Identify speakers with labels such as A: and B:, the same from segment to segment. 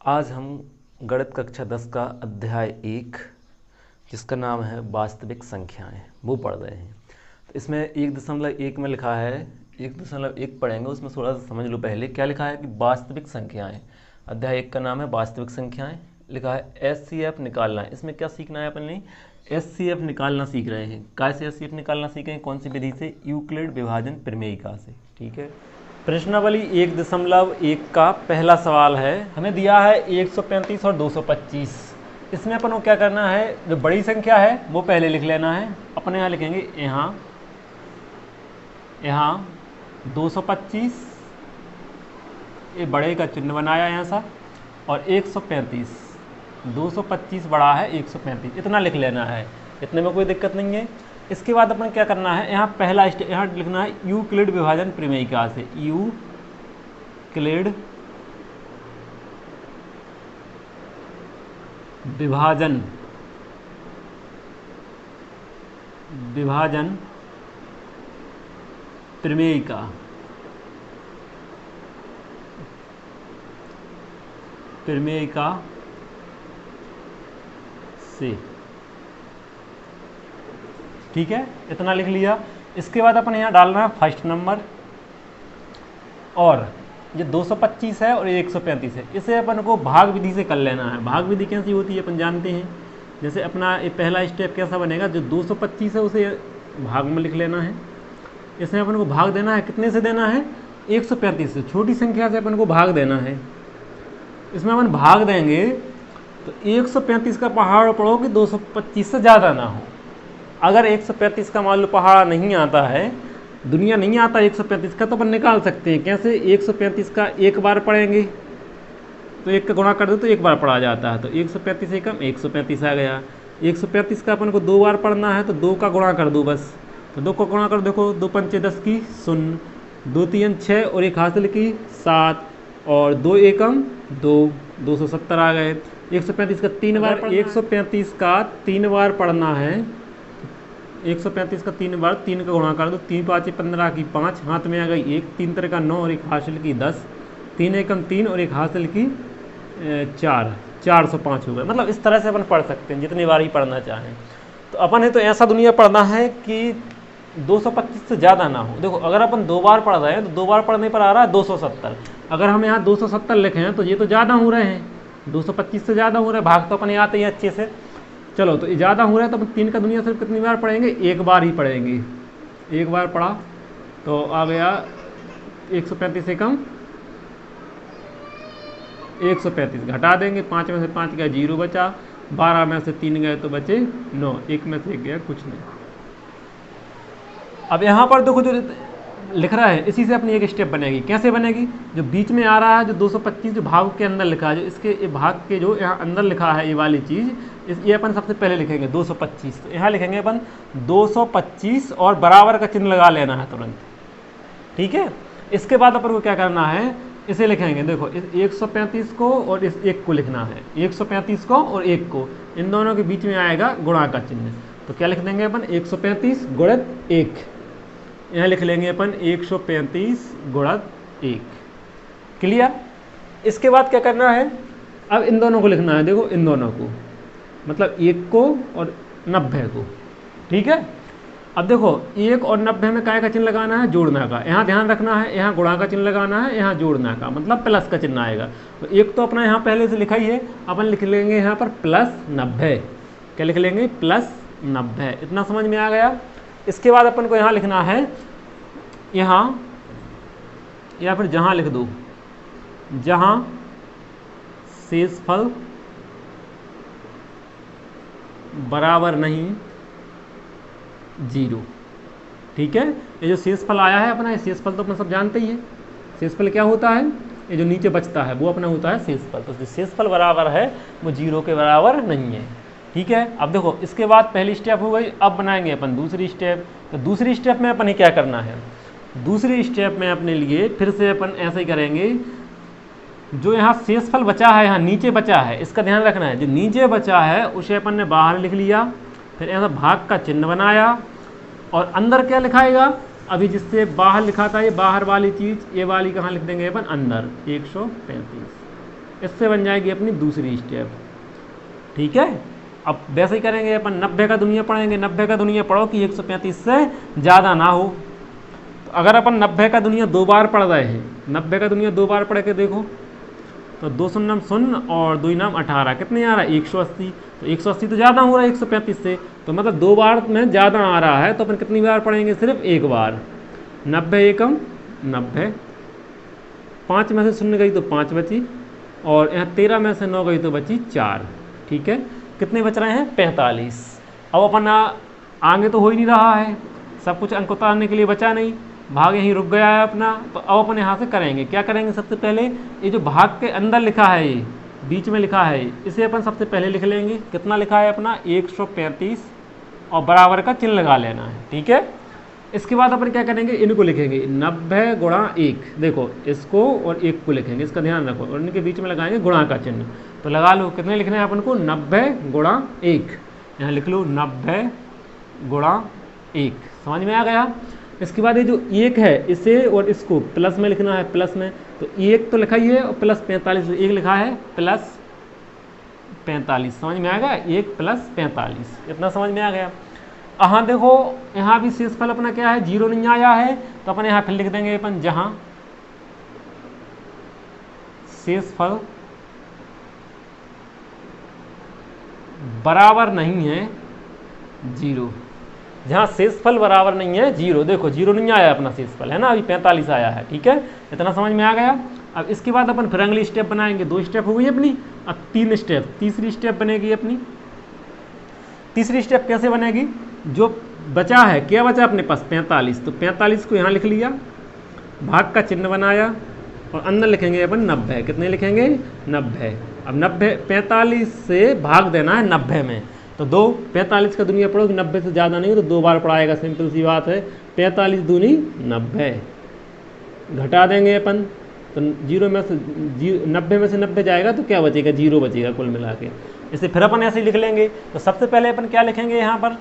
A: आज हम गणित कक्षा 10 का अध्याय 1 जिसका नाम है वास्तविक संख्याएं वो पढ़ रहे हैं। तो इसमें 1.1 में लिखा है, 1.1 पढ़ेंगे, उसमें थोड़ा सा समझ लो। पहले क्या लिखा है कि वास्तविक संख्याएं। अध्याय 1 का नाम है वास्तविक संख्याएं। लिखा है SCF निकालना है। इसमें क्या सीखना है अपन ने? SCF निकालना सीख रहे हैं। कैसे SCF निकालना सीखें? कौन सी विधि से? यूक्लिड विभाजन प्रमेयिका से। ठीक है। प्रश्नावली 1.1 का पहला सवाल है, हमें दिया है 135 और 225। इसमें अपन को क्या करना है? जो बड़ी संख्या है वो पहले लिख लेना है। अपन यहाँ लिखेंगे यहाँ 225, ये बड़े का चिन्ह बनाया यहाँ सा, और 135, 225 बड़ा है 135, इतना लिख लेना है। इतने में कोई दिक्कत नहीं है। इसके बाद अपन क्या करना है? यहाँ पहला स्टेप यहाँ लिखना है यूक्लिड विभाजन प्रमेयिका से। यूक्लिड विभाजन प्रमेयिका से। ठीक है, इतना लिख लिया। इसके बाद अपन यहाँ डालना है फर्स्ट नंबर, और ये 225 है और ये 135 है। इसे अपन को भाग विधि से कर लेना है। भाग विधि कैसी होती है अपन जानते हैं। जैसे अपना ये पहला स्टेप कैसा बनेगा? जो 225 है उसे भाग में लिख लेना है। इसमें अपन को भाग देना है, कितने से देना है? 135 से, छोटी संख्या से अपन को भाग देना है। इसमें अपन भाग देंगे तो 135 का पहाड़ पढ़ो कि 225 से ज़्यादा ना हो। अगर 135 का मान लो पहाड़ा नहीं आता है, दुनिया नहीं आता 135 का, तो अपन निकाल सकते हैं। कैसे? 135 का एक बार पढ़ेंगे तो एक का गुणा कर दो तो एक बार पढ़ा जाता है, तो 135 एकम 135 आ गया। 135 का अपन को दो बार पढ़ना है तो 2 का गुणा कर दो बस। तो 2 का गुणा कर, देखो 2 पंचे 10 की 0, 2 3 6 और एक हासिल की 7, और 2 एकम 2, 270 आ गए। 135 का 3 बार, 135 का 3 बार पढ़ना है। 135 का 3 बार, 3 का गुणा कर दो, 3 5 15 की 5, हाथ में आ गई 1, 3 तरह का 9 और एक हासिल की 10, 3 एकम 3 और एक हासिल की 4, 405 हो गए। मतलब इस तरह से अपन पढ़ सकते हैं जितनी बार ही पढ़ना चाहें। तो अपन है तो ऐसा दुनिया पढ़ना है कि 225 से ज़्यादा ना हो। देखो अगर अपन 2 बार पढ़ रहे हैं तो 2 बार पढ़ने पर आ रहा है 270। अगर हम यहाँ 270 लिखे हैं तो ये तो ज़्यादा हो रहे हैं, 225 से ज़्यादा हो रहे हैं। भाग तो अपन आते हैं अच्छे से। चलो तो ज़्यादा हो रहा है तो अपन 3 का दुनिया सिर्फ कितनी बार पढ़ेंगे? एक बार ही पढ़ेंगे। एक बार पढ़ा तो आ गया 135 से कम 135, घटा देंगे, 5 में से 5 गया 0 बचा, 12 में से 3 गए तो बचे 9, 1 में से 1 गया कुछ नहीं। अब यहाँ पर देखो जो लिख रहा है इसी से अपनी एक स्टेप बनेगी। कैसे बनेगी? जो बीच में आ रहा है जो 225 जो भाग के अंदर लिखा है, जो इसके भाग के जो यहाँ अंदर लिखा है ये वाली चीज़, ये अपन सबसे पहले लिखेंगे 225। तो यहाँ लिखेंगे अपन 225 और बराबर का चिन्ह लगा लेना है तुरंत। ठीक है। इसके बाद अपन को क्या करना है? इसे लिखेंगे, देखो इस 135 को और इस 1 को लिखना है। 135 को और 1 को, इन दोनों के बीच में आएगा गुणा का चिन्ह। तो क्या लिख देंगे अपन? 135 गुणित 1। यहाँ लिख लेंगे अपन 135 गुणित 1। क्लियर? इसके बाद क्या करना है? अब इन दोनों को लिखना है। देखो इन दोनों को, मतलब 1 को और 90 को। ठीक है। अब देखो 1 और 90 में काय का चिन्ह लगाना है? जोड़ना का। यहाँ ध्यान रखना है, यहाँ गुणा का चिन्ह लगाना है, यहाँ जोड़ना का, मतलब प्लस का चिन्ह आएगा। तो 1 तो अपना यहाँ पहले से लिखा ही है, अपन लिख लेंगे यहाँ पर +90। क्या लिख लेंगे? +90। इतना समझ में आ गया। इसके बाद अपन को यहाँ लिखना है, यहाँ या फिर जहाँ लिख दो, जहाँ शेषफल बराबर नहीं 0। ठीक है। ये जो शेषफल आया है अपना, ये शेषफल तो अपना सब जानते ही है। शेषफल क्या होता है? ये जो नीचे बचता है वो अपना होता है शेषफल। तो शेषफल बराबर है वो 0 के बराबर नहीं है। ठीक है। अब देखो इसके बाद पहली स्टेप हो गई। अब बनाएंगे अपन दूसरी स्टेप। तो दूसरी स्टेप में अपन क्या करना है? दूसरी स्टेप में अपने लिए फिर से अपन ऐसे ही करेंगे। जो यहाँ शेषफल बचा है, यहाँ नीचे बचा है, इसका ध्यान रखना है। जो नीचे बचा है उसे अपन ने बाहर लिख लिया, फिर ऐसा भाग का चिन्ह बनाया, और अंदर क्या लिखाएगा? अभी जिससे बाहर लिखा था ये बाहर वाली चीज़, ये वाली कहाँ लिख देंगे अपन? अंदर 135। इससे बन जाएगी अपनी दूसरी स्टेप। ठीक है, अब वैसे ही करेंगे अपन 90 का दुनिया पढ़ेंगे। 90 का दुनिया पढ़ो कि 135 से ज़्यादा ना हो। तो अगर अपन 90 का दुनिया 2 बार पढ़ रहे हैं, 90 का दुनिया 2 बार पढ़ के देखो, तो 2 शून्य 0 और 2 नाम 18, कितने आ रहा है 180। तो 180 तो ज़्यादा हो रहा है 135 से, तो मतलब 2 बार में ज़्यादा आ रहा है, तो अपन कितनी बार पढ़ेंगे, सिर्फ 1 बार। 90 एकम 90, 5 में से 0 गई तो 5 बची, और यहाँ 13 में से 9 गई तो बची 4। ठीक है, कितने बच रहे हैं 45। अब अपन आगे तो हो ही नहीं रहा है, सब कुछ अंक उतारने के लिए बचा नहीं, भाग यहीं रुक गया है अपना। तो अब अपन यहाँ से करेंगे, क्या करेंगे, सबसे पहले ये जो भाग के अंदर लिखा है, ये बीच में लिखा है, इसे अपन सबसे पहले लिख लेंगे। कितना लिखा है अपना 135, और बराबर का चिन्ह लगा लेना है। ठीक है, इसके बाद अपन क्या करेंगे, इनको लिखेंगे 90 गुणा 1। देखो इसको और 1 को लिखेंगे, इसका ध्यान रखो, और इनके बीच में लगाएंगे गुणा का चिन्ह। तो लगा लो कितने लिखने हैं अपन को, 90 गुणा 1। यहाँ लिख लो 90 गुणा 1। समझ में आ गया। इसके बाद ये जो 1 है, इसे और इसको प्लस में लिखना है, प्लस में। तो 1 तो लिखा ही है, और प्लस 45, 1 लिखा है प्लस 45। समझ में आ गया, 1 प्लस 45, इतना समझ में आ गया। हाँ देखो, यहाँ भी शेषफल अपना क्या है, 0 नहीं आया है, तो अपन यहाँ फिर लिख देंगे अपन, जहाँ शेषफल बराबर नहीं है 0। जहाँ शेषफल बराबर नहीं है 0, देखो 0 नहीं आया अपना शेषफल, है ना, अभी 45 आया है। ठीक है, इतना समझ में आ गया। अब इसके बाद अपन फिर अगली स्टेप बनाएंगे। 2 स्टेप हो गई अपनी, अब 3 स्टेप, तीसरी स्टेप बनेगी अपनी। तीसरी स्टेप कैसे बनेगी, जो बचा है, क्या बचा अपने पास 45, तो 45 को यहाँ लिख लिया, भाग का चिन्ह बनाया, और अंदर लिखेंगे अपन 90। कितने लिखेंगे 90। अब 90, 45 से भाग देना है 90 में, तो 2, 45 का दुनिया पढ़ो, 90 से ज़्यादा नहीं, तो 2 बार पढ़ाएगा, सिंपल सी बात है। 45 दूनी 90, घटा देंगे अपन, तो 0 में से 90 में से 90 जाएगा तो क्या बचेगा, 0 बचेगा कुल मिला के। इसे फिर अपन ऐसे ही लिख लेंगे। तो सबसे पहले अपन क्या लिखेंगे यहाँ पर,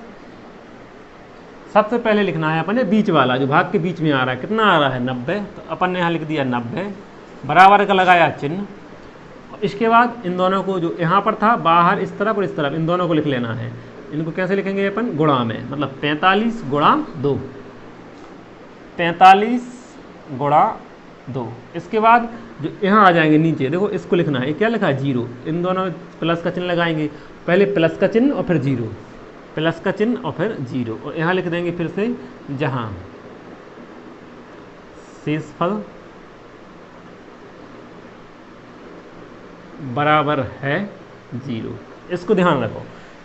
A: सबसे पहले लिखना है अपन बीच वाला, जो भाग के बीच में आ रहा है, कितना आ रहा है 90। तो अपन ने यहाँ लिख दिया 90, बराबर का लगाया चिन्ह। इसके बाद इन दोनों को, जो यहाँ पर था बाहर इस तरफ और इस तरफ, इन दोनों को लिख लेना है। इनको कैसे लिखेंगे अपन, गुणा में, मतलब 45 गुणा 2, 45 गुणा 2। इसके बाद जो यहाँ आ जाएंगे नीचे, देखो इसको लिखना है, क्या लिखा है 0, इन दोनों प्लस का चिन्ह लगाएंगे, पहले प्लस का चिन्ह और फिर 0, प्लस का चिन्ह और फिर 0, और यहाँ लिख देंगे फिर से, जहाँ शेषफल बराबर है 0। इसको ध्यान रखो,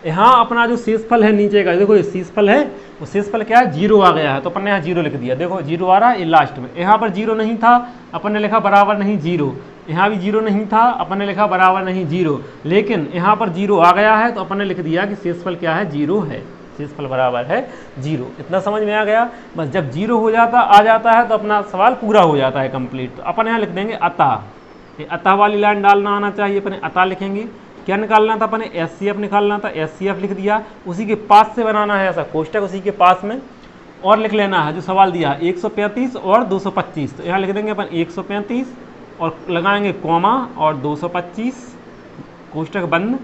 A: यहाँ अपना जो शेषफल है नीचे का, देखो ये शेषफल है, वो शेषफल क्या है 0 आ गया है, तो अपन ने यहाँ 0 लिख दिया। देखो 0 आ रहा है ये लास्ट में, यहाँ पर 0 नहीं था, अपन ने लिखा बराबर नहीं 0, यहाँ भी 0 नहीं था, अपन ने लिखा बराबर नहीं 0, लेकिन यहाँ पर 0 आ गया है, तो अपन ने लिख दिया कि शेषफल क्या है 0 है, शेषफल बराबर है 0। इतना समझ में आ गया। बस जब 0 हो जाता आ जाता है तो अपना सवाल पूरा हो जाता है कंप्लीट। तो अपन यहाँ लिख देंगे अतः, ये अतः वाली लाइन डालना आना चाहिए, अपने अतः लिखेंगे। क्या निकालना था अपने, एचसीएफ निकालना था, एचसीएफ लिख दिया। उसी के पास से बनाना है ऐसा कोष्टक, उसी के पास में, और लिख लेना है जो सवाल दिया है 135 और 225। तो यहाँ लिख देंगे अपन 135 और लगाएंगे कॉमा और 225, कोष्टक बंद,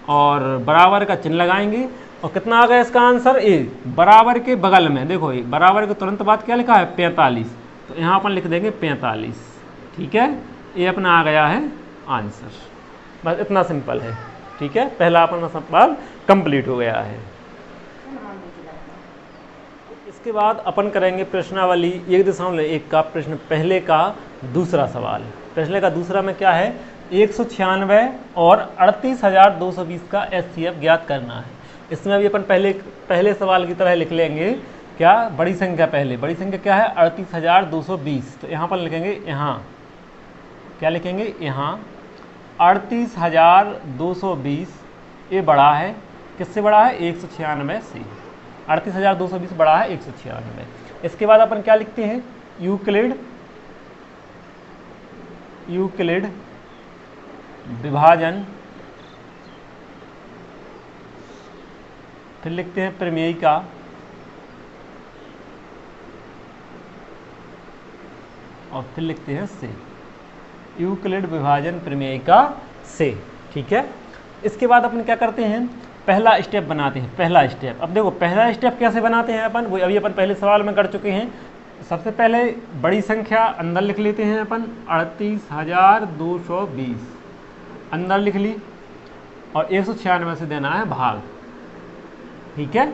A: और बराबर का चिन्ह लगाएंगे। और कितना आ गया इसका आंसर, ए बराबर के बगल में, देखो ये बराबर के तुरंत बाद क्या लिखा है 45, तो यहाँ अपन लिख देंगे 45। ठीक है, ये अपना आ गया है आंसर। बस इतना सिंपल है। ठीक है, पहला अपना सवाल कंप्लीट हो गया है। इसके बाद अपन करेंगे प्रश्नावली 1.1 का प्रश्न पहले का दूसरा सवाल। प्रश्न का दूसरा में क्या है, 196 और 38,220 का एचसीएफ ज्ञात करना है। इसमें भी अपन पहले सवाल की तरह लिख लेंगे, क्या बड़ी संख्या, पहले बड़ी संख्या क्या है 38,220। तो यहाँ पर लिखेंगे, यहाँ क्या लिखेंगे, यहाँ 38,220 ये बड़ा है, किससे बड़ा है 196 से, 38,220 बड़ा है 196। इसके बाद अपन क्या लिखते हैं, यूक्लिड विभाजन, फिर लिखते हैं प्रमेय का, और फिर लिखते हैं से, यूक्लिड विभाजन प्रमेय का से। ठीक है, इसके बाद अपन क्या करते हैं, पहला स्टेप बनाते हैं। पहला स्टेप, अब देखो पहला स्टेप कैसे बनाते हैं अपन, वो अभी अपन पहले सवाल में कर चुके हैं। सबसे पहले बड़ी संख्या अंदर लिख लेते हैं अपन, 38,220 अंदर लिख ली, और 196 से देना है भाग। ठीक है,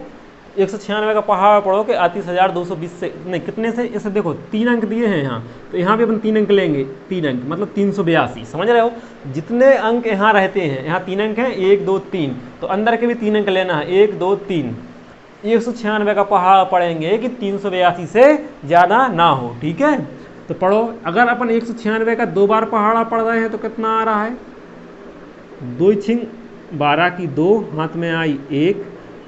A: 196 का पहाड़ पढ़ो कि 38,220 से नहीं, कितने से, इसे देखो 3 अंक दिए हैं यहाँ, तो यहाँ भी अपन 3 अंक लेंगे, 3 अंक मतलब 382, समझ रहे हो। जितने अंक यहाँ रहते हैं, यहाँ 3 अंक हैं, 1 2 3, तो अंदर के भी 3 अंक लेना है, 1 2 3। 196 का पहाड़ पढ़ेंगे कि 382 से ज़्यादा ना हो। ठीक है, तो पढ़ो, अगर अपन 196 का 2 बार पहाड़ा पढ़ रहे हैं तो कितना आ रहा है, 2 छिंग 12 की 2, हाथ में आई 1,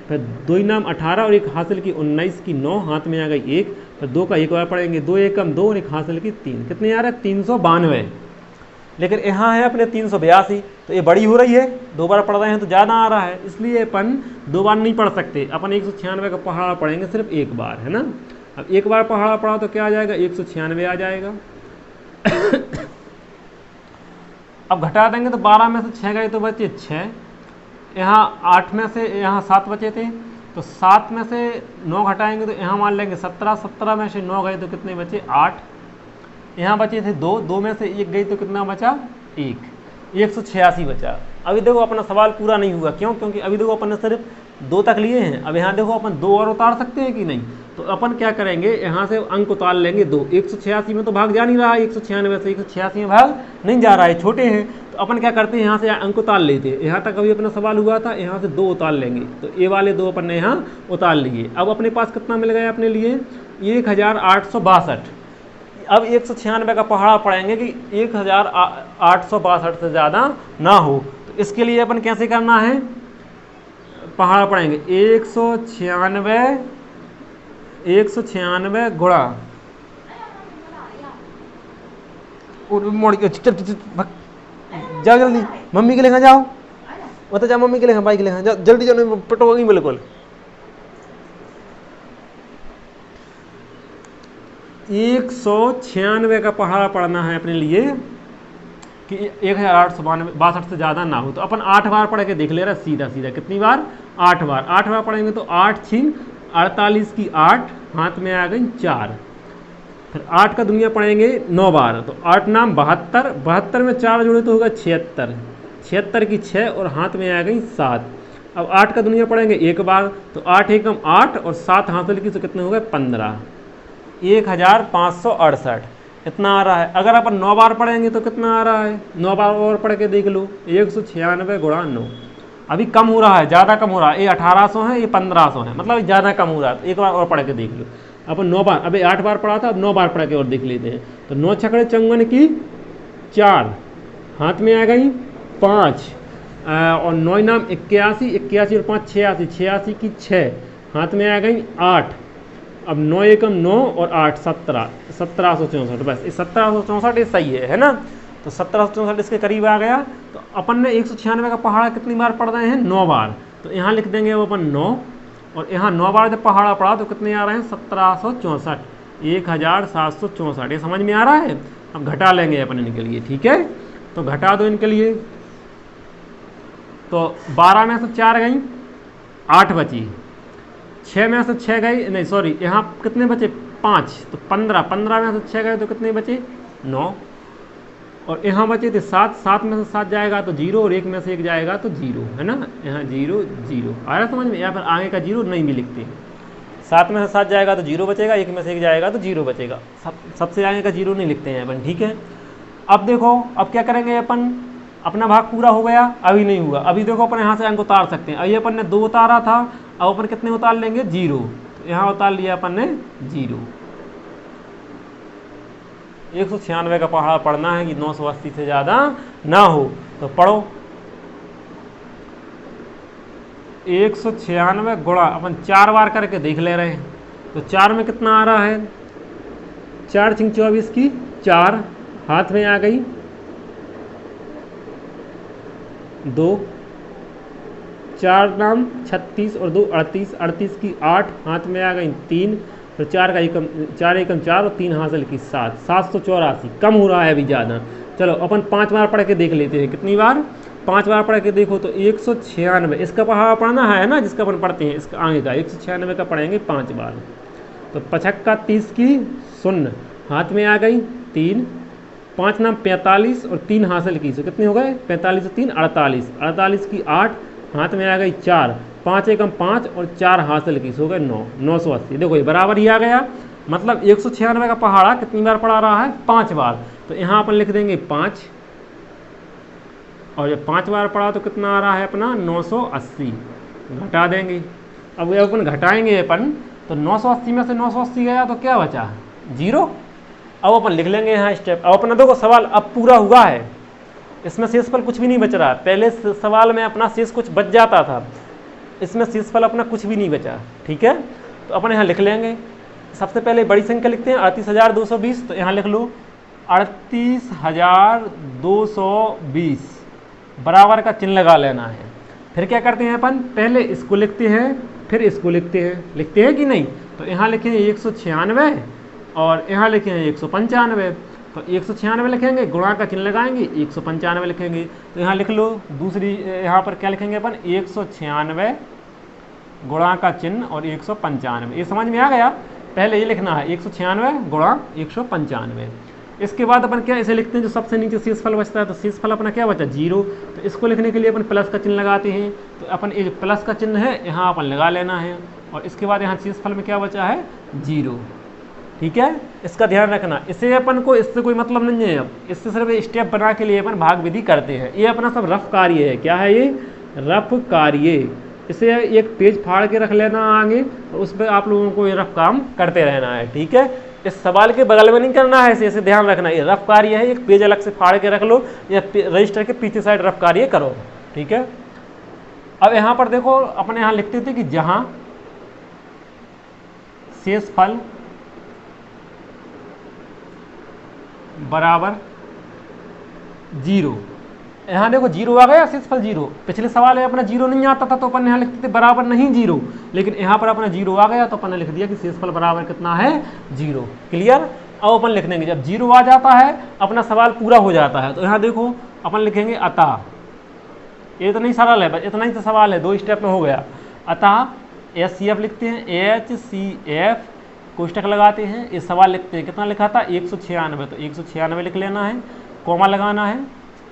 A: फिर 2 नाम 18 और 1 हासिल की 19 की 9, हाथ में आ गई 1, फिर 2 का 1 बार पढ़ेंगे, 2 एकम 2 और 1 हासिल की 3, कितने आ रहा है 392। लेकिन यहाँ है अपने 382, तो ये बड़ी हो रही है, 2 बार पढ़ रहे हैं तो ज़्यादा आ रहा है, इसलिए अपन 2 बार नहीं पढ़ सकते, अपन 196 का पहाड़ा पढ़ेंगे सिर्फ 1 बार, है ना। अब 1 बार पहाड़ा पढ़ा तो क्या आ जाएगा, 196 आ जाएगा। अब घटा देंगे तो 12 में से 6 गए तो बचे 6, यहाँ 8 में से यहाँ 7 बचे थे, तो 7 में से 9 घटाएंगे तो यहाँ मान लेंगे 17, 17 में से 9 गए तो कितने बचे 8, यहाँ बचे थे 2, 2 में से 1 गई तो कितना बचा 1, 186 बचा। अभी देखो अपना सवाल पूरा नहीं हुआ, क्यों, क्योंकि अभी देखो अपन ने सिर्फ 2 तक लिए हैं। अब यहाँ देखो अपन 2 और उतार सकते हैं कि नहीं, तो अपन क्या करेंगे, यहाँ से अंक उतार लेंगे 2, 186 में तो भाग जा नहीं रहा है, 196 से 186 में भाग नहीं जा रहा है, छोटे हैं, तो अपन क्या करते हैं यहाँ से अंक उतार लेते हैं। यहाँ तक अभी अपना सवाल हुआ था, यहाँ से 2 उतार लेंगे, तो ये वाले 2 अपन ने यहाँ उतार लिए। अब अपने पास कितना मिल गया अपने लिए, 1862। अब 196 का पहाड़ा पढ़ेंगे कि 1862 से ज़्यादा ना हो, तो इसके लिए अपन कैसे करना है, पहाड़ा पढ़ेंगे 196 गुणा, जाओ जल्दी मम्मी के लेकर जाओ, मतलब जाओ मम्मी के लेकर, भाई के लेकर जाओ, जल्दी जाओ, पटोगी बिल्कुल। 196 का पहाड़ा पढ़ना है अपने लिए कि 1862 से ज़्यादा ना हो, तो अपन 8 बार पढ़ के देख ले रहा, सीधा सीधा कितनी बार, 8 बार। 8 बार पढ़ेंगे तो 8 छिंग 48 की 8, हाथ में आ गई 4, फिर 8 का दुनिया पढ़ेंगे 9 बार, तो 8 नाम 72, 72 में 4 जोड़े तो होगा 76, 76 की 6 और हाथ में आ गई 7। अब 8 का दुनिया पढ़ेंगे 1 बार, तो 8 एकम 8 और 7 हासिल की तो कितने हो गए 15, 1568 इतना आ रहा है। अगर अपन 9 बार पढ़ेंगे तो कितना आ रहा है, 9 बार और पढ़ के देख लो, 196 गुणा 9, अभी कम हो रहा है, ज़्यादा कम हो रहा है, ये 1800 है, ये 1500 है, मतलब ज़्यादा कम हो रहा है, तो एक बार और पढ़ के देख लो। अपन 9 बार, अभी 8 बार पढ़ा था, अब 9 बार पढ़ के और देख लेते हैं, तो 9 छकड़े 54 की 4, हाथ में आ गई 5, और 9 नाम 81, 81 और 5 86, 86 की 6, हाथ में आ गई 8, अब 9 एकम 9 और 8 17, 1764, बस 1764 ये सही है ना। तो 1764 इसके करीब आ गया। तो अपन ने 196 का पहाड़ा कितनी बार पढ़ रहे हैं, 9 बार, तो यहाँ लिख देंगे अब अपन 9, और यहाँ 9 बार जब पहाड़ा पढ़ा तो कितने आ रहे हैं 1764, 1764, ये समझ में आ रहा है। अब घटा लेंगे अपन इनके लिए, ठीक है, तो घटा दो इनके लिए, तो 12 में से 4 गई, 8 बची, 6 में से 6 गई, नहीं सॉरी, यहाँ कितने बचे 5, तो 15, 15 में से 6 गए तो कितने बचे 9, और यहाँ बचे थे 7, 7 में से 7 जाएगा तो 0, और 1 में से 1 जाएगा तो 0, है ना, यहाँ 0 0 आ रहा समझ में, या फिर आगे का 0 नहीं भी लिखते, 7 में से 7 जाएगा तो 0 बचेगा, 1 में से 1 जाएगा तो 0 बचेगा, सबसे आगे का 0 नहीं लिखते हैं अपन, ठीक है। अब देखो, अब क्या करेंगे अपन, अपना भाग पूरा हो गया, अभी नहीं हुआ, अभी देखो अपन यहाँ से अंक उतार सकते हैं। अभी अपन ने 2 उतारा था, अब अपन कितने उतार लेंगे 0, तो यहाँ उतार लिया अपन ने 0। 196 का पहाड़ा पढ़ना है कि 980 से ज़्यादा ना हो, तो पढ़ो 196 गुणा, अपन 4 बार करके देख ले रहे हैं, तो 4 में कितना आ रहा है, 4 छिंग 24 की 4, हाथ में आ गई 2, 4 नाम 36 और 2 38, 38 की 8, हाथ में आ गई 3, फिर 4 का एकम 4 एकम 4 और 3 हासिल की 7, 784, कम हो रहा है अभी ज़्यादा, चलो अपन 5 बार पढ़ के देख लेते हैं, कितनी बार, 5 बार पढ़ के देखो तो 196, इसका पहाड़ा पढ़ना है ना जिसका अपन पढ़ते हैं, इसका आगे का 196 का पढ़ेंगे 5 बार। तो 55 30 की 0 हाथ में आ गई 3, 5 नाम 45 और 3 हासिल की, तो कितने हो गए 45 और 3 48, 48 की 8 हाथ में आ गई 4, 5 एकम 5 और 4 हासिल की, हो गए 9, 980। देखो ये बराबर ही आ गया, मतलब 196 का पहाड़ा कितनी बार पढ़ा रहा है, 5 बार। तो यहाँ अपन लिख देंगे 5, और जब 5 बार पढ़ा तो कितना आ रहा है अपना 980, घटा देंगे। अब ये अपन घटाएंगे अपन, तो 980 में से 980 गया तो क्या बचा 0। अब अपन लिख लेंगे यहाँ स्टेप। अब अपना देखो सवाल अब पूरा हुआ है, इसमें शेषफल कुछ भी नहीं बच रहा। पहले सवाल में अपना शेष कुछ बच जाता था, इसमें शेषफल अपना कुछ भी नहीं बचा, ठीक है। तो अपन यहाँ लिख लेंगे, सबसे पहले बड़ी संख्या लिखते हैं 38,220, तो यहाँ लिख लो 38,220 बराबर का चिन्ह लगा लेना है। फिर क्या करते हैं अपन, पहले इसको लिखते हैं फिर इसको लिखते हैं कि नहीं। तो यहाँ लिखे 196 और यहाँ लिखे हैं 195, तो 196 लिखेंगे, गुणा का चिन्ह लगाएंगे, 195 लिखेंगे। तो यहाँ लिख लो दूसरी, यहाँ पर क्या लिखेंगे अपन 196 गुणा का चिन्ह और 195, ये समझ में आ गया। पहले ये लिखना है 196 गुणा 195। इसके बाद अपन क्या इसे लिखते हैं, जो सबसे नीचे शेषफल बचता है, तो शेषफल अपना क्या बचा 0। तो इसको लिखने के लिए अपन प्लस का चिन्ह लगाते हैं, तो अपन ये जो प्लस का चिन्ह है यहाँ अपन लगा लेना है, और इसके बाद यहाँ शेषफल में क्या बचा है 0, ठीक है। इसका ध्यान रखना, इसे अपन को इससे कोई मतलब नहीं है, अब इससे सिर्फ स्टेप बना के लिए अपन भाग विधि करते हैं। ये अपना सब रफ कार्य है, क्या है ये रफ कार्य। इसे एक पेज फाड़ के रख लेना आगे, और उस पर आप लोगों को ये रफ काम करते रहना है, ठीक है। इस सवाल के बगल में नहीं करना है, इसे ध्यान रखना, ये रफ कार्य है, एक पेज अलग से फाड़ के रख लो या रजिस्टर के पीछे साइड रफ कार्य करो, ठीक है। अब यहाँ पर देखो अपने यहाँ लिखते थे कि जहाँ शेषफल बराबर 0, यहाँ देखो 0 आ गया, शेषफल 0। पिछले सवाल में अपना 0 नहीं आता था तो अपन यहाँ लिखते थे बराबर नहीं 0, लेकिन यहाँ पर अपना 0 आ गया तो अपन ने लिख दिया कि शेषफल बराबर कितना है 0। क्लियर। अब अपन लिख देंगे, जब 0 आ जाता है अपना सवाल पूरा हो जाता है। तो यहाँ देखो अपन लिखेंगे अतः, ये तो नहीं सरल है, इतना ही तो सवाल है, 2 स्टेप में हो गया। अतः HCF लिखते हैं, HCF कोष्टक लगाते हैं, ये सवाल लिखते हैं, कितना लिखा था 196, तो 196 लिख लेना है, कॉमा लगाना है,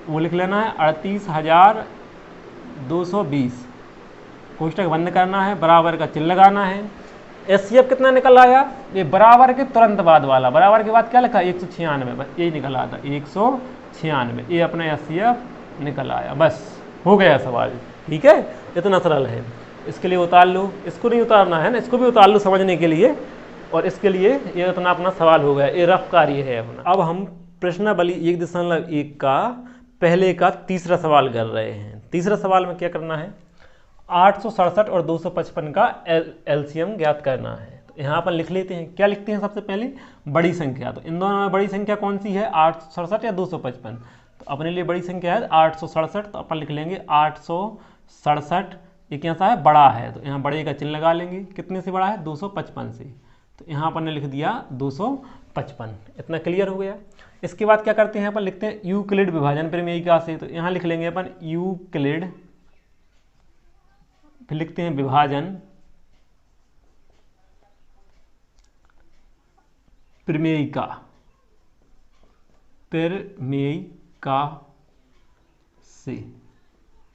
A: वो लिख लेना है 38,220, कोष्टक बंद करना है, बराबर का चिन्ह लगाना है। HCF कितना निकल आया, ये बराबर के तुरंत बाद वाला, बराबर के बाद क्या लिखा 196, बस यही निकल आता 196, ये अपना HCF निकल आया, बस हो गया सवाल, ठीक है। इतना सरल है। इसके लिए उतार लो, इसको नहीं उतारना है ना, इसको भी उतार लो समझने के लिए, और इसके लिए ये इतना अपना सवाल हो गया, ये रफ कार्य है अपना। अब हम प्रश्नावली 1.1 का पहले का तीसरा सवाल कर रहे हैं। तीसरा सवाल में क्या करना है, 867 और 255 का एलसीएम ज्ञात करना है। तो यहाँ पर लिख लेते हैं, क्या लिखते हैं सबसे पहले बड़ी संख्या। तो इन दोनों में बड़ी संख्या कौन सी है, 867 या 255। तो अपने लिए बड़ी संख्या है 867, तो अपन लिख लेंगे 867, ये कैसा है बड़ा है, तो यहाँ बड़े का चिन्ह लगा लेंगे। कितने से बड़ा है 255 से, तो यहाँ अपन ने लिख दिया 255। इतना क्लियर हो गया। इसके बाद क्या करते हैं अपन लिखते हैं यूक्लिड विभाजन प्रमेयिका से। तो यहाँ लिख लेंगे अपन यूक्लिड, फिर लिखते हैं विभाजन प्रमेयिका, प्रमेयिका से,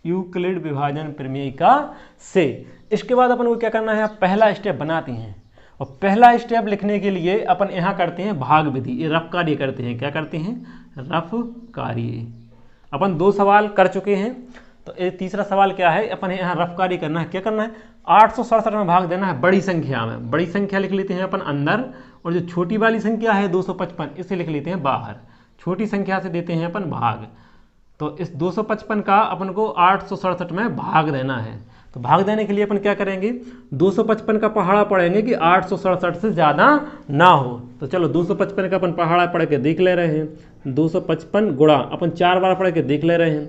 A: यूक्लिड विभाजन प्रमेयिका से। इसके बाद अपन को क्या करना है, पहला स्टेप बनाते हैं, और पहला स्टेप लिखने के लिए अपन यहाँ करते हैं भाग विधि, ये रफ कार्य करते हैं। क्या करते हैं, रफ कार्य। अपन 2 सवाल कर चुके हैं, तो ये तीसरा सवाल क्या है, अपन यहाँ रफ कार्य करना है। क्या करना है, 867 में भाग देना है बड़ी संख्या में। बड़ी संख्या लिख लेते हैं अपन अंदर, और जो छोटी वाली संख्या है 255, इसे लिख लेते हैं बाहर। छोटी संख्या से देते हैं अपन भाग। तो इस 255 का अपन को 867 में भाग देना है। तो भाग देने के लिए अपन क्या करेंगे, 255 का पहाड़ा पढ़ेंगे कि 867 से ज़्यादा ना हो। तो चलो 255 का अपन पहाड़ा पढ़ के देख ले रहे हैं। 255 गुणा अपन 4 बार पढ़ के देख ले रहे हैं।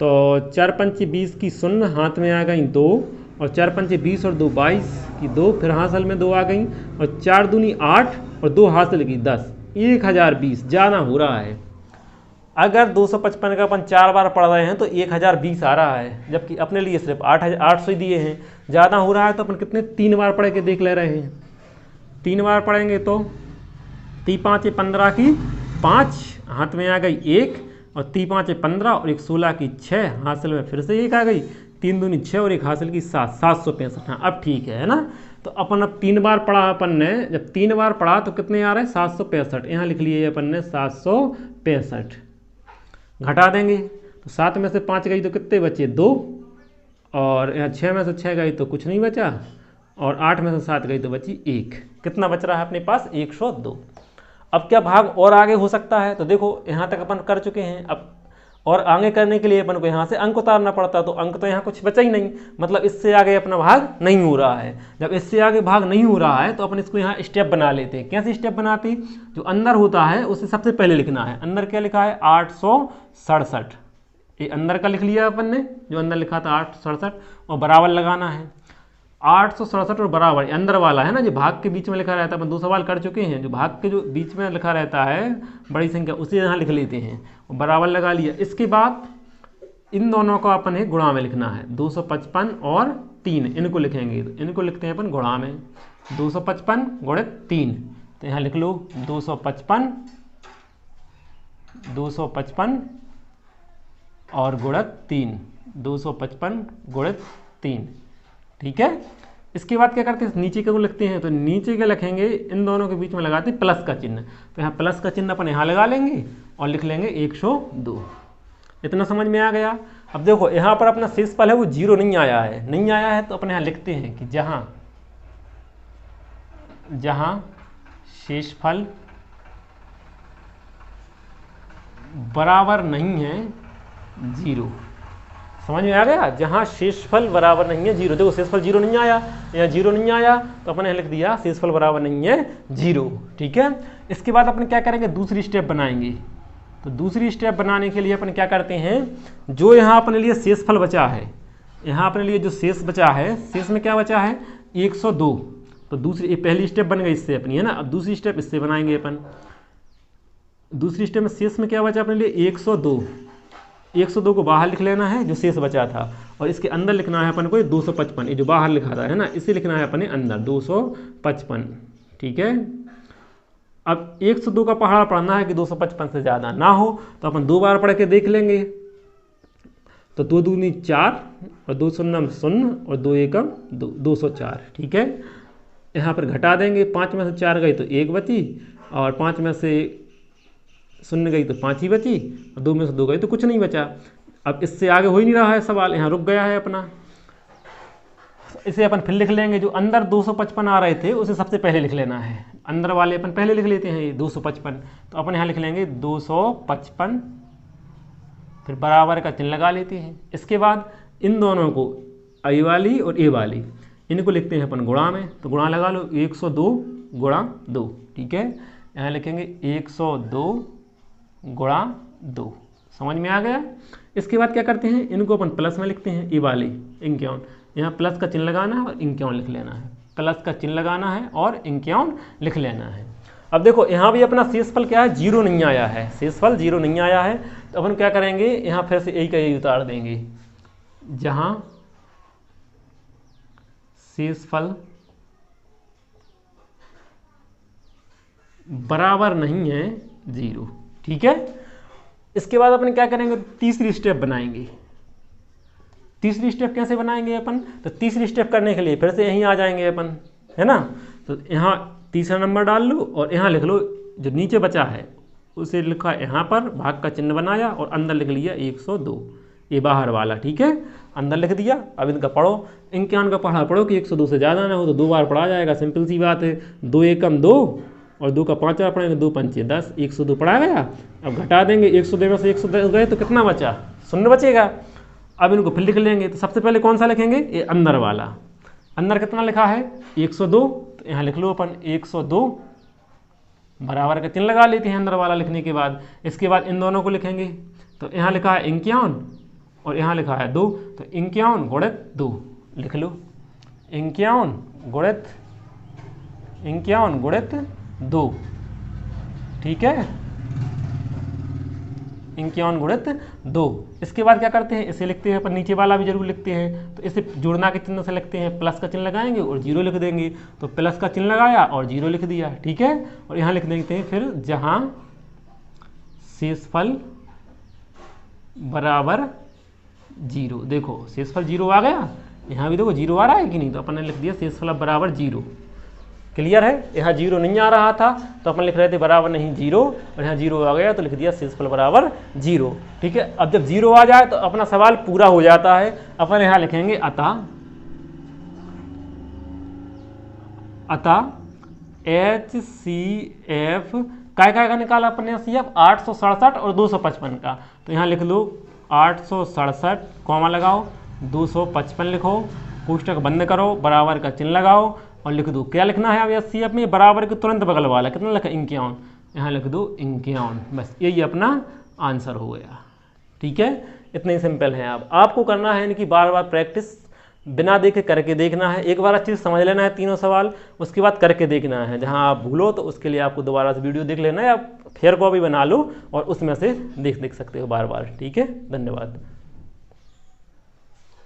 A: तो 4 पंचे 20 की 0, हाथ में आ गई 2, और 4 पंचे 20 और 2 22 की 2, फिर हासिल में 2 आ गई, और 4 दूनी 8 और 2 हासिल की 10, 1020 ज़्यादा हो रहा है। अगर 255 का अपन 4 बार पढ़ रहे हैं तो 1020 आ रहा है, जबकि अपने लिए सिर्फ 800 दिए हैं। ज़्यादा हो रहा है तो अपन कितने 3 बार पढ़ के देख ले रहे हैं। 3 बार पढ़ेंगे तो 3 5 15 की 5 हाथ में आ गई 1, और 3 5 15 और 1 16 की 6 हासिल में फिर से 1 आ गई, 3 दूनी 6 और 1 हासिल की 7, 765। हाँ अब ठीक है ना। तो अपन अब 3 बार पढ़ा अपन ने, जब 3 बार पढ़ा तो कितने आ रहे हैं 765। यहाँ लिख लिए अपन ने 765। घटा देंगे तो 7 में से 5 गई तो कितने बचे 2, और यहाँ 6 में से 6 गई तो कुछ नहीं बचा, और 8 में से 7 गई तो बची 1। कितना बच रहा है अपने पास 102। अब क्या भाग और आगे हो सकता है? तो देखो यहाँ तक अपन कर चुके हैं, अब और आगे करने के लिए अपन को यहाँ से अंक उतारना पड़ता, तो अंक तो यहाँ कुछ बचा ही नहीं, मतलब इससे आगे अपना भाग नहीं हो रहा है। जब इससे आगे भाग नहीं हो रहा है तो अपन इसको यहाँ स्टेप बना लेते हैं। कैसे स्टेप बनाते? जो अंदर होता है उसे सबसे पहले लिखना है। अंदर क्या लिखा है 867, ये अंदर का लिख लिया अपन ने, जो अंदर लिखा था 867, और बराबर लगाना है 867 और बराबर अंदर वाला है ना, जो भाग के बीच में लिखा रहता है। अपन 2 सवाल कर चुके हैं, जो भाग के जो बीच में लिखा रहता है बड़ी संख्या उसे यहाँ लिख लेते हैं, और बराबर लगा लिया। इसके बाद इन दोनों को अपन एक गुणा में लिखना है, 255 और 3 इनको लिखेंगे, तो इनको लिखते हैं अपन गुणा में 255 गुणित 3। तो यहाँ लिख लो 255 और गुणित 3, 255 गुणित 3। ठीक है। इसके बाद क्या करते हैं नीचे को लिखते हैं, तो नीचे के लिखेंगे इन दोनों के बीच में लगाते हैं प्लस का चिन्ह। तो यहाँ प्लस का चिन्ह अपन यहाँ लगा लेंगे और लिख लेंगे 102। इतना समझ में आ गया। अब देखो यहाँ पर अपना शेषफल है वो 0 नहीं आया है, नहीं आया है तो अपन यहाँ लिखते हैं कि जहाँ शेषफल बराबर नहीं है 0। समझ में आ गया? जहाँ शेषफल बराबर नहीं है 0। देखो शेषफल 0 नहीं आया, यहाँ 0 नहीं आया तो अपन लिख दिया शेषफल बराबर नहीं है 0। ठीक है। इसके बाद अपन क्या करेंगे, दूसरी स्टेप बनाएंगे। तो दूसरी स्टेप बनाने के लिए अपन क्या करते हैं, जो यहाँ अपने लिए शेषफल बचा है, यहाँ अपने लिए जो शेष बचा है, शेष में क्या बचा है 102। तो दूसरी पहली स्टेप बन गई इससे अपनी, है ना। अब दूसरी स्टेप इससे बनाएंगे अपन। दूसरी स्टेप में शेष में क्या बचा अपने लिए 102। 102 को बाहर लिख लेना है जो शेष बचा था, और इसके अंदर लिखना है अपन को 255, ये जो बाहर लिखा था है ना, इसे लिखना है अपने अंदर 255। ठीक है। अब 102 का पहाड़ा पढ़ना है कि 255 से ज़्यादा ना हो, तो अपन 2 बार पढ़ के देख लेंगे। तो 2 दूनी 4 और 2 शून्य 0 और 2 एकम 2, 204। ठीक है। यहाँ पर घटा देंगे, 5 में से 4 गई तो 1 बची, और 5 में से 0 गई तो 5 ही बची, और 2 में से 2 गई तो कुछ नहीं बचा। अब इससे आगे हो ही नहीं रहा है सवाल, यहाँ रुक गया है अपना। इसे अपन फिर लिख लेंगे, जो अंदर 255 आ रहे थे उसे सबसे पहले लिख लेना है, अंदर वाले अपन पहले लिख लेते हैं ये 255। तो अपन यहाँ लिख लेंगे 255, फिर बराबर का चिन्ह लगा लेते हैं। इसके बाद इन दोनों को ए वाली और ए वाली इनको लिखते हैं अपन गुणा में। तो गुणा लगा लो 102 गुणा 2। ठीक है। यहाँ लिखेंगे 102 गुणा 2। समझ में आ गया। इसके बाद क्या करते हैं, इनको अपन प्लस में लिखते हैं, ए वाली 51। यहाँ प्लस का चिन्ह लगाना है और 51 लिख लेना है, प्लस का चिन्ह लगाना है और 51 लिख लेना है। अब देखो यहाँ भी अपना शेषफल क्या है 0 नहीं आया है, शेषफल 0 नहीं आया है, तो अपन क्या करेंगे यहाँ फिर से यही का यही उतार देंगे, जहाँ शेषफल बराबर नहीं है 0। ठीक है। इसके बाद अपन क्या करेंगे, तीसरी स्टेप बनाएंगे। तीसरी स्टेप कैसे बनाएंगे अपन, तो तीसरी स्टेप करने के लिए फिर से यहीं आ जाएंगे अपन, है ना। तो यहाँ तीसरा नंबर डाल लो और यहाँ लिख लो जो नीचे बचा है उसे लिखा यहाँ पर, भाग का चिन्ह बनाया और अंदर लिख लिया 102, ये बाहर वाला। ठीक है, अंदर लिख दिया। अब इनका पढ़ो, 51 का पढ़ा पढ़ो कि 102 से ज़्यादा ना हो, तो 2 बार पढ़ा जाएगा, सिंपल सी बात है। 2 एकम 2 और 2 का 5 बार पढ़ेंगे, 2 पंचे 10, 102 पढ़ा गया। अब घटा देंगे 102 में से 110 गए तो कितना बचा, 0 बचेगा। अब इनको फिर लिख लेंगे। तो सबसे पहले कौन सा लिखेंगे, ये अंदर वाला। अंदर कितना लिखा है 102, तो यहाँ लिख लो अपन 102, बराबर का चिन्ह लगा लेते हैं अंदर वाला लिखने के बाद। इसके बाद इन दोनों को लिखेंगे। तो यहाँ लिखा है 51 और यहाँ लिखा है 2, तो 51 गुणित 2 लिख लो, 51 गुणित 2। ठीक है। 51 गुणित 2। इसके बाद क्या करते हैं, इसे लिखते हैं, पर नीचे वाला भी जरूर लिखते हैं। तो इसे जुड़ना के चिन्ह से लिखते हैं, प्लस का चिन्ह लगाएंगे और जीरो लिख देंगे। तो प्लस का चिन्ह लगाया और जीरो लिख दिया, ठीक है। और यहाँ लिख देते हैं फिर जहाँ शेषफल बराबर जीरो। देखो शेषफल जीरो आ गया, यहाँ भी देखो जीरो आ रहा है कि नहीं, तो अपन ने लिख दिया शेषफल बराबर जीरो। क्लियर है, यहाँ जीरो नहीं आ रहा था तो अपन लिख रहे थे बराबर नहीं जीरो, और यहाँ जीरो आ गया तो लिख दिया शेषफल बराबर जीरो, ठीक है। अब जब जीरो आ जाए तो अपना सवाल पूरा हो जाता है। अपन यहाँ लिखेंगे अतः HCF काय का निकाला अपन ने CF 867 और 255 का। तो यहाँ लिख लो 867 कॉमा लगाओ, 255 लिखो, पुस्तक बंद करो, बराबर का चिन्ह लगाओ और लिख दो। क्या लिखना है अब HCF में, बराबर के तुरंत बगल वाला कितना लिखा 51, यहाँ लिख दो 51। बस यही अपना आंसर हो गया, ठीक है। इतने ही सिंपल है। अब आपको करना है इनकी बार बार प्रैक्टिस, बिना देखे करके देखना है। एक बार अच्छे से समझ लेना है तीनों सवाल, उसके बाद करके देखना है। जहां आप भूलो तो उसके लिए आपको दोबारा से वीडियो देख लेना है, या फेयर कॉपी बना लो और उसमें से देख सकते हो बार बार, ठीक है। धन्यवाद।